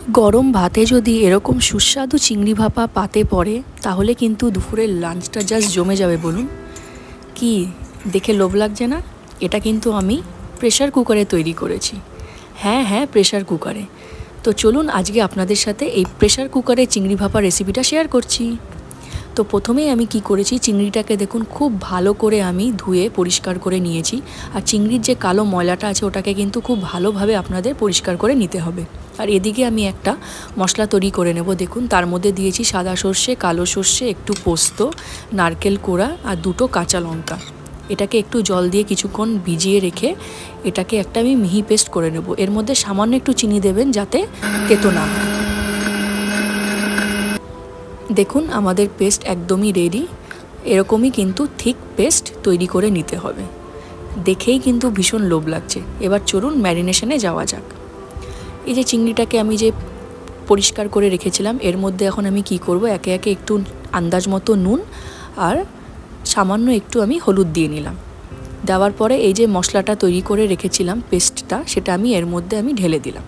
গরম ভাতে যদি এরকম সুস্বাদু চিংড়ি ভাপা পাতে পড়ে তাহলে কিন্তু দুপুরের লাঞ্চটা জাস্ট জমে যাবে। বলুন কি দেখে লোভ লাগছে না? এটা কিন্তু আমি প্রেসার কুকারে তৈরি করেছি। হ্যাঁ, প্রেসার কুকারে। তো চলুন আজকে আপনাদের সাথে এই প্রেসার কুকারে চিংড়ি ভাপা রেসিপিটা শেয়ার করছি। তো প্রথমেই আমি কি করেছি, চিংড়িটাকে দেখুন খুব ভালো করে আমি ধুয়ে পরিষ্কার করে নিয়েছি। আর চিংড়ির যে কালো ময়লাটা আছে ওটাকে কিন্তু খুব ভালোভাবে আপনাদের পরিষ্কার করে নিতে হবে। আর এদিকে আমি একটা মশলা তৈরি করে নেব। দেখুন তার মধ্যে দিয়েছি সাদা সর্ষে, কালো সর্ষে, একটু পোস্ত, নারকেল কোড়া আর দুটো কাঁচা লঙ্কা। এটাকে একটু জল দিয়ে কিছুক্ষণ ভিজিয়ে রেখে এটাকে একটা আমি মিহি পেস্ট করে নেব। এর মধ্যে সামান্য একটু চিনি দেবেন যাতে তেতো না হয়। দেখুন আমাদের পেস্ট একদমই রেডি। এরকমই কিন্তু থিক পেস্ট তৈরি করে নিতে হবে। দেখেই কিন্তু ভীষণ লোভ লাগছে। এবার চলুন ম্যারিনেশনে যাওয়া যাক। এই যে চিংড়িটাকে আমি যে পরিষ্কার করে রেখেছিলাম এর মধ্যে এখন আমি কি করব, একে একে একটু আন্দাজ মতো নুন আর সামান্য একটু আমি হলুদ দিয়ে নিলাম। দেওয়ার পরে এই যে মশলাটা তৈরি করে রেখেছিলাম পেস্টটা, সেটা আমি এর মধ্যে আমি ঢেলে দিলাম।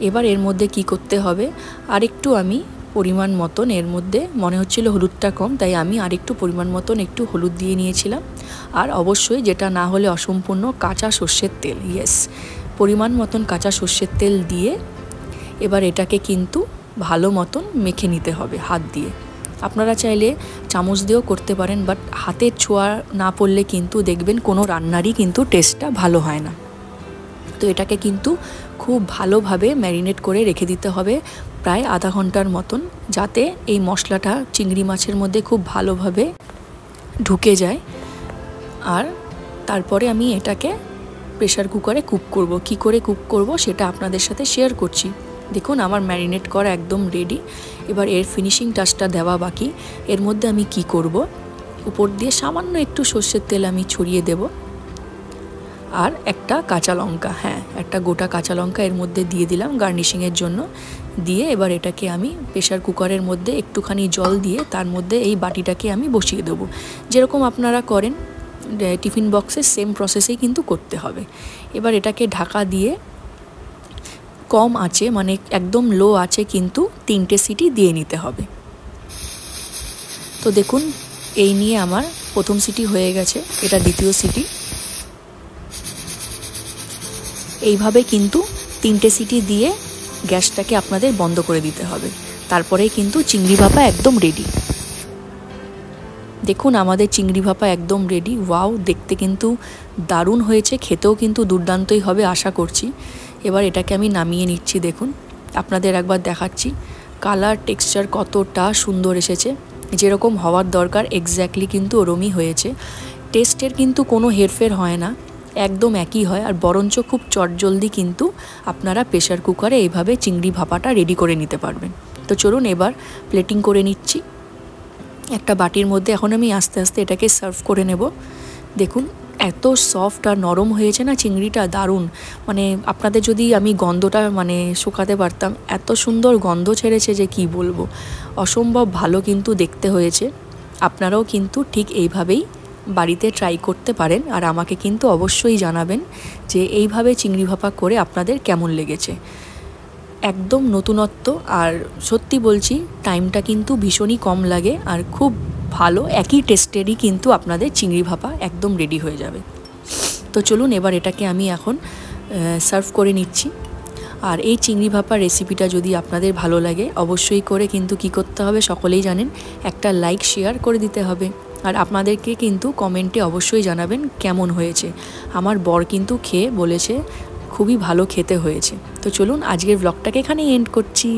এবার এর মধ্যে কি করতে হবে, আরেকটু আমি পরিমাণ মতন, এর মধ্যে মনে হচ্ছিল হলুদটা কম তাই আমি আরেকটু পরিমাণ মতন একটু হলুদ দিয়ে নিয়েছিলাম। আর অবশ্যই যেটা না হলে অসম্পূর্ণ, কাঁচা সর্ষের তেল। ইয়েস, পরিমাণ মতন কাঁচা সর্ষের তেল দিয়ে এবার এটাকে কিন্তু ভালো মতন মেখে নিতে হবে হাত দিয়ে। আপনারা চাইলে চামচ দিয়েও করতে পারেন, বাট হাতের ছোঁয়া না পড়লে কিন্তু দেখবেন কোনো রান্নারই কিন্তু টেস্টটা ভালো হয় না। তো এটাকে কিন্তু খুব ভালোভাবে ম্যারিনেট করে রেখে দিতে হবে প্রায় আধা ঘন্টার মতন, যাতে এই মশলাটা চিংড়ি মাছের মধ্যে খুব ভালোভাবে ঢুকে যায়। আর তারপরে আমি এটাকে প্রেসার কুকারে কুক করব। কি করে কুক করব সেটা আপনাদের সাথে শেয়ার করছি। দেখুন আমার ম্যারিনেট করা একদম রেডি। এবার এর ফিনিশিং টাচটা দেওয়া বাকি। এর মধ্যে আমি কি করব, উপর দিয়ে সামান্য একটু সর্ষের তেল আমি ছড়িয়ে দেব। আর একটা কাঁচা লঙ্কা, একটা গোটা কাঁচা লঙ্কা এর মধ্যে দিয়ে দিলাম গার্নিশিংয়ের জন্য। দিয়ে এবার এটাকে আমি প্রেসার কুকারের মধ্যে একটুখানি জল দিয়ে তার মধ্যে এই বাটিটাকে আমি বসিয়ে দেবো। যেরকম আপনারা করেন টিফিন বক্সে, সেম প্রসেসেই কিন্তু করতে হবে। এবার এটাকে ঢাকা দিয়ে কম আঁচে, মানে একদম লো আঁচে কিন্তু 3টে সিটি দিয়ে নিতে হবে। তো দেখুন এই নিয়ে আমার প্রথম সিটি হয়ে গেছে, এটা দ্বিতীয় সিটি। এইভাবে কিন্তু 3টে সিটি দিয়ে গ্যাসটাকে আপনাদের বন্ধ করে দিতে হবে। তারপরেই কিন্তু চিংড়ি ভাপা একদম রেডি। দেখুন আমাদের চিংড়ি ভাপা একদম রেডি। ওয়াও, দেখতে কিন্তু দারুণ হয়েছে, খেতেও কিন্তু দুর্দান্তই হবে আশা করছি। এবার এটাকে আমি নামিয়ে নিচ্ছি। দেখুন আপনাদের একবার দেখাচ্ছি কালার টেক্সচার কতটা সুন্দর এসেছে। যেরকম হওয়ার দরকার এক্স্যাক্টলি কিন্তু ওরমই হয়েছে। টেস্টের কিন্তু কোনো হেরফের হয় না, একদম একই হয়। আর বরঞ্চ খুব চটজলদি কিন্তু আপনারা প্রেসার কুকারে এইভাবে চিংড়ি ভাপাটা রেডি করে নিতে পারবেন। তো চলুন এবার প্লেটিং করে নিচ্ছি একটা বাটির মধ্যে। এখন আমি আস্তে আস্তে এটাকে সার্ভ করে নেব। দেখুন এত সফট আর নরম হয়েছে না চিংড়িটা, দারুণ। মানে আপনাদের যদি আমি গন্ধটা শুকাতে পারতাম, এত সুন্দর গন্ধ ছেড়েছে যে কি বলবো, অসম্ভব ভালো কিন্তু দেখতে হয়েছে। আপনারাও কিন্তু ঠিক এইভাবেই বাড়িতে ট্রাই করতে পারেন। আর আমাকে কিন্তু অবশ্যই জানাবেন যে এইভাবে চিংড়ি ভাপা করে আপনাদের কেমন লেগেছে। একদম নতুনত্ব, আর সত্যি বলছি টাইমটা কিন্তু ভীষণই কম লাগে আর খুব ভালো, একই টেস্টেরই কিন্তু আপনাদের চিংড়ি ভাপা একদম রেডি হয়ে যাবে। তো চলুন এবার এটাকে আমি এখন সার্ভ করে নিচ্ছি। আর এই চিংড়ি ভাপা রেসিপিটা যদি আপনাদের ভালো লাগে অবশ্যই করে কিন্তু কি করতে হবে সকলেই জানেন, একটা লাইক শেয়ার করে দিতে হবে। আর আপনাদেরকে কিন্তু কমেন্টে অবশ্যই জানাবেন কেমন হয়েছে। আমার বর কিন্তু খেয়ে বলেছে খুবই ভালো খেতে হয়েছে। তো চলুন আজকের ব্লগটাকে এখানেই এন্ড করছি।